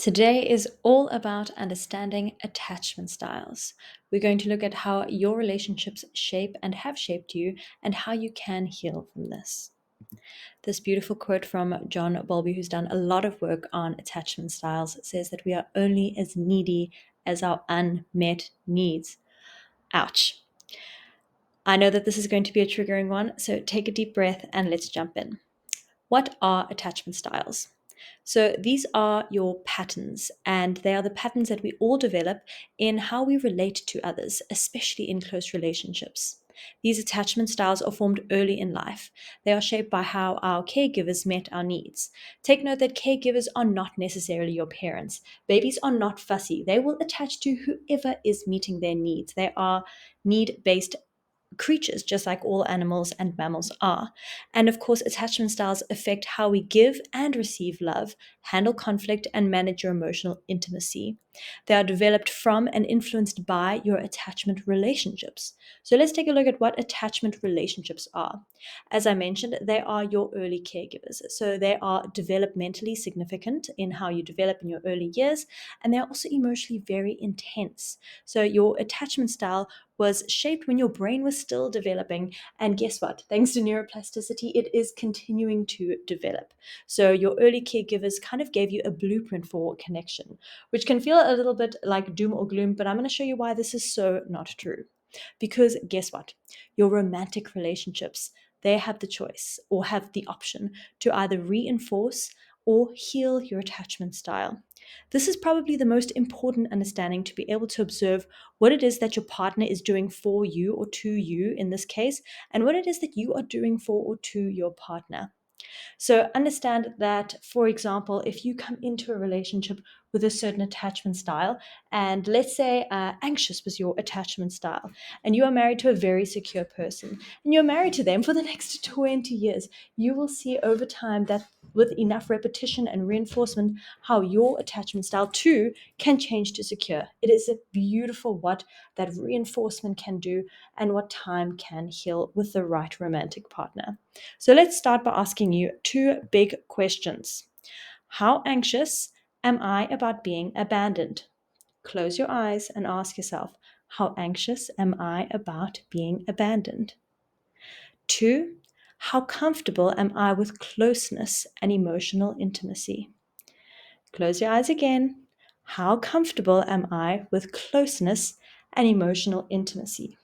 Today is all about understanding attachment styles. We're going to look at how your relationships shape and have shaped you and how you can heal from this. This beautiful quote from John Bowlby, who's done a lot of work on attachment styles, says that we are only as needy as our unmet needs. Ouch. I know that this is going to be a triggering one, so take a deep breath and let's jump in. What are attachment styles? So these are your patterns, and they are the patterns that we all develop in how we relate to others, especially in close relationships. These attachment styles are formed early in life. They are shaped by how our caregivers met our needs. Take note that caregivers are not necessarily your parents. Babies are not fussy. They will attach to whoever is meeting their needs. They are need based creatures, just like all animals and mammals are. And of course, attachment styles affect how we give and receive love, handle conflict, and manage your emotional intimacy. They are developed from and influenced by your attachment relationships. So let's take a look at what attachment relationships are. As I mentioned, they are your early caregivers. So they are developmentally significant in how you develop in your early years, and they're also emotionally very intense. So your attachment style was shaped when your brain was still developing. And guess what? Thanks to neuroplasticity, it is continuing to develop. So your early caregivers kind of gave you a blueprint for connection, which can feel a little bit like doom or gloom, but I'm going to show you why this is so not true. Because guess what? Your romantic relationships, they have the choice or have the option to either reinforce or heal your attachment style. This is probably the most important understanding, to be able to observe what it is that your partner is doing for you or to you in this case, and what it is that you are doing for or to your partner. So understand that, for example, if you come into a relationship with a certain attachment style, and let's say anxious was your attachment style, and you are married to a very secure person, and you're married to them for the next 20 years, you will see over time that with enough repetition and reinforcement, how your attachment style too can change to secure. It is a beautiful what that reinforcement can do and what time can heal with the right romantic partner. So let's start by asking you two big questions. How anxious am I about being abandoned? Close your eyes and ask yourself, how anxious am I about being abandoned? Two, how comfortable am I with closeness and emotional intimacy? Close your eyes again. How comfortable am I with closeness and emotional intimacy?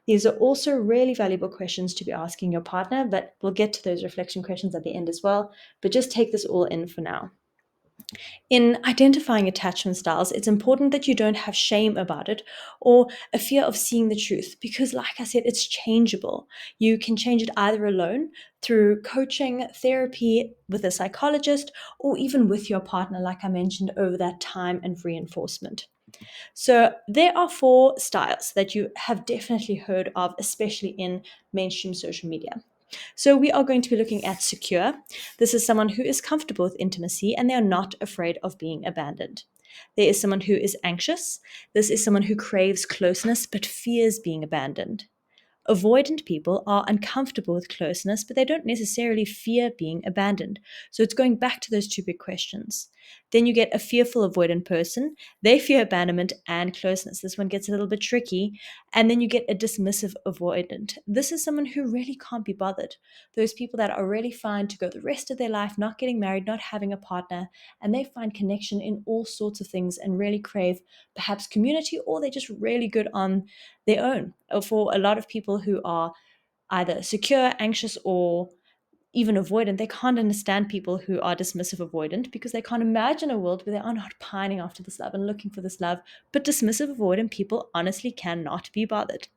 These are also really valuable questions to be asking your partner, but we'll get to those reflection questions at the end as well. But just take this all in for now. In identifying attachment styles, it's important that you don't have shame about it or a fear of seeing the truth, because, like I said, it's changeable. You can change it either alone through coaching, therapy with a psychologist, or even with your partner, like I mentioned, over that time and reinforcement. So there are four styles that you have definitely heard of, especially in mainstream social media. So we are going to be looking at secure. This is someone who is comfortable with intimacy and they are not afraid of being abandoned. There is someone who is anxious. This is someone who craves closeness but fears being abandoned. Avoidant people are uncomfortable with closeness, but they don't necessarily fear being abandoned. So it's going back to those two big questions. Then you get a fearful avoidant person. They fear abandonment and closeness. This one gets a little bit tricky. And then you get a dismissive avoidant. This is someone who really can't be bothered. Those people that are really fine to go the rest of their life not getting married, not having a partner, and they find connection in all sorts of things and really crave perhaps community, or they're just really good on their own. For a lot of people who are either secure, anxious, or even avoidant, they can't understand people who are dismissive avoidant because they can't imagine a world where they are not pining after this love and looking for this love. But dismissive avoidant people honestly cannot be bothered.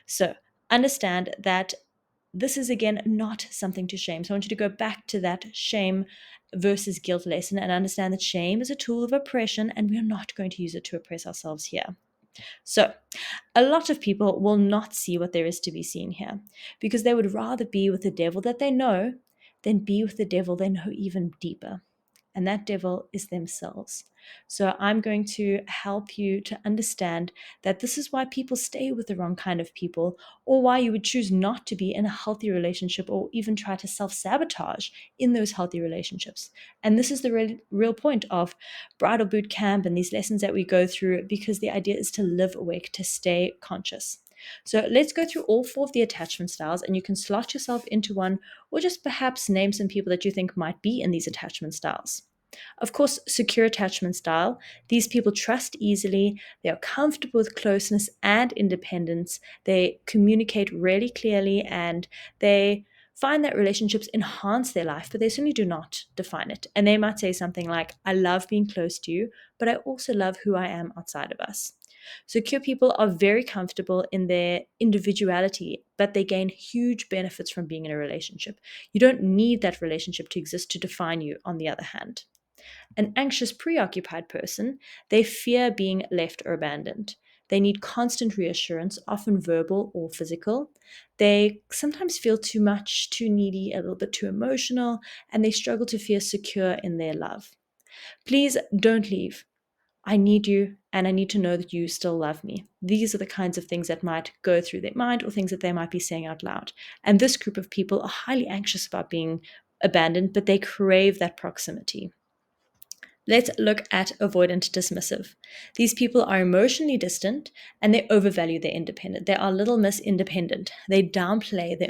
So understand that this is, again, not something to shame. So I want you to go back to that shame versus guilt lesson and understand that shame is a tool of oppression, and we are not going to use it to oppress ourselves here. So, a lot of people will not see what there is to be seen here because they would rather be with the devil that they know than be with the devil they know even deeper. and that devil is themselves. So I'm going to help you to understand that this is why people stay with the wrong kind of people, or why you would choose not to be in a healthy relationship or even try to self-sabotage in those healthy relationships. And this is the real point of bridal boot camp and these lessons that we go through, because the idea is to live awake, to stay conscious. So let's go through all 4 of the attachment styles, and you can slot yourself into one, or just perhaps name some people that you think might be in these attachment styles. Of course, secure attachment style. These people trust easily, they are comfortable with closeness and independence, they communicate really clearly, and they find that relationships enhance their life, but they certainly do not define it. And they might say something like, I love being close to you, but I also love who I am outside of us. Secure people are very comfortable in their individuality, but they gain huge benefits from being in a relationship. You don't need that relationship to exist to define you, on the other hand. An anxious, preoccupied person, they fear being left or abandoned. They need constant reassurance, often verbal or physical. They sometimes feel too much, too needy, a little bit too emotional, and they struggle to feel secure in their love. Please don't leave. I need you, and I need to know that you still love me. These are the kinds of things that might go through their mind, or things that they might be saying out loud. And this group of people are highly anxious about being abandoned, but they crave that proximity. Let's look at avoidant dismissive. These people are emotionally distant, and they overvalue their independence. They are little miss independent. They downplay the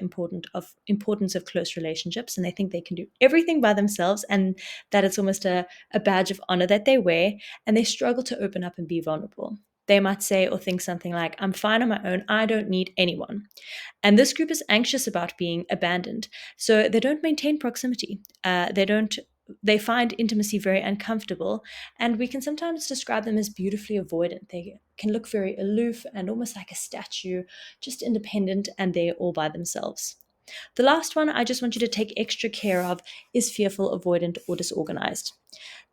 importance of close relationships, and they think they can do everything by themselves, and that it's almost a badge of honor that they wear, and they struggle to open up and be vulnerable. They might say or think something like, I'm fine on my own, I don't need anyone. And this group is anxious about being abandoned, so they don't maintain proximity. They find intimacy very uncomfortable, and we can sometimes describe them as beautifully avoidant. They can look very aloof and almost like a statue, just independent, and they're all by themselves. The last one I just want you to take extra care of is fearful, avoidant, or disorganized.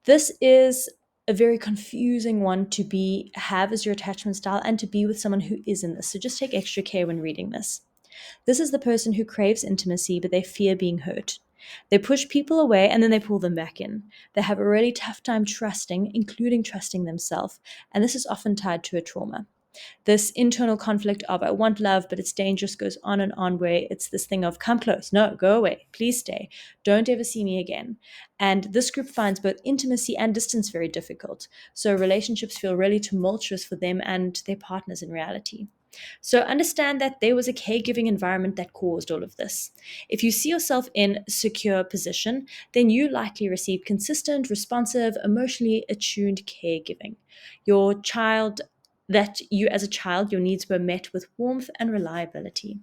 This is a very confusing one to have as your attachment style, and to be with someone who is in this. So just take extra care when reading this. This is the person who craves intimacy, but they fear being hurt. They push people away and then they pull them back in. They have a really tough time trusting, including trusting themselves, and this is often tied to a trauma. This internal conflict of I want love, but it's dangerous goes on, where it's this thing of come close, no, go away, please stay, don't ever see me again. And this group finds both intimacy and distance very difficult. So relationships feel really tumultuous for them and their partners in reality. So understand that there was a caregiving environment that caused all of this. If you see yourself in a secure position, then you likely receive consistent, responsive, emotionally attuned caregiving. Your child that you as a child, your needs were met with warmth and reliability.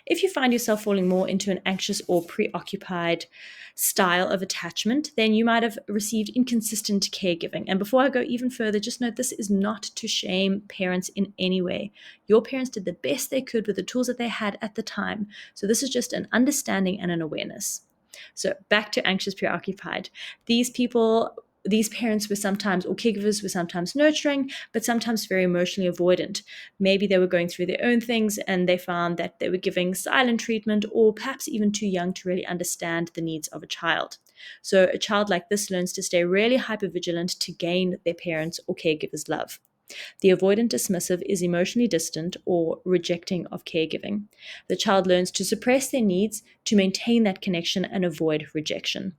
If you find yourself falling more into an anxious or preoccupied style of attachment, then you might have received inconsistent caregiving. And before I go even further, just note this is not to shame parents in any way. Your parents did the best they could with the tools that they had at the time. So this is just an understanding and an awareness. So back to anxious, preoccupied. These parents were sometimes, or caregivers were sometimes nurturing, but sometimes very emotionally avoidant. Maybe they were going through their own things and they found that they were giving silent treatment, or perhaps even too young to really understand the needs of a child. So a child like this learns to stay really hypervigilant to gain their parents' or caregivers' love. The avoidant dismissive is emotionally distant or rejecting of caregiving. The child learns to suppress their needs to maintain that connection and avoid rejection.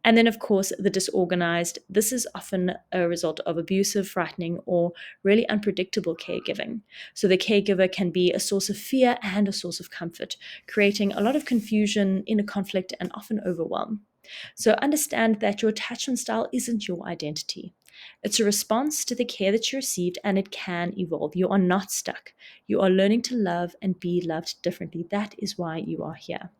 And then, of course, the disorganized. This is often a result of abusive, frightening, or really unpredictable caregiving. So the caregiver can be a source of fear and a source of comfort, creating a lot of confusion, inner conflict, and often overwhelm. So understand that your attachment style isn't your identity. It's a response to the care that you received, and it can evolve. You are not stuck. You are learning to love and be loved differently. That is why you are here.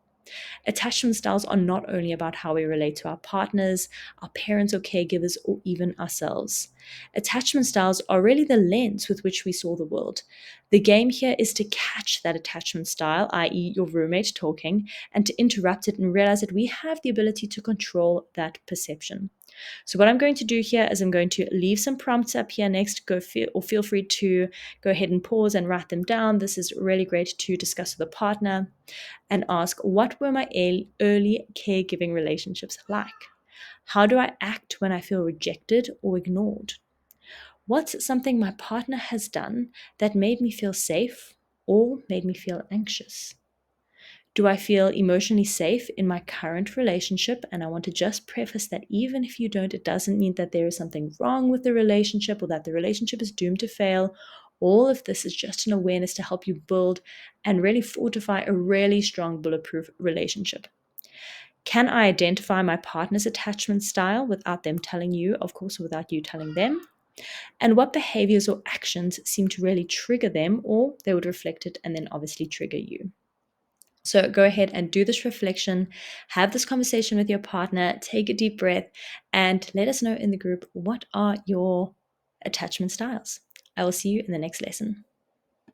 Attachment styles are not only about how we relate to our partners, our parents or caregivers, or even ourselves. Attachment styles are really the lens with which we saw the world. The game here is to catch that attachment style, i.e., your roommate talking, and to interrupt it and realize that we have the ability to control that perception. So what I'm going to do here is I'm going to leave some prompts up here next. Feel free to go ahead and pause and write them down. This is really great to discuss with a partner, and ask, what were my early caregiving relationships like? How do I act when I feel rejected or ignored? What's something my partner has done that made me feel safe or made me feel anxious? Do I feel emotionally safe in my current relationship? And I want to just preface that even if you don't, it doesn't mean that there is something wrong with the relationship or that the relationship is doomed to fail. All of this is just an awareness to help you build and really fortify a really strong, bulletproof relationship. Can I identify my partner's attachment style without them telling you, of course, without you telling them? And what behaviors or actions seem to really trigger them, or they would reflect it and then obviously trigger you. So go ahead and do this reflection, have this conversation with your partner, take a deep breath, and let us know in the group what are your attachment styles. I will see you in the next lesson.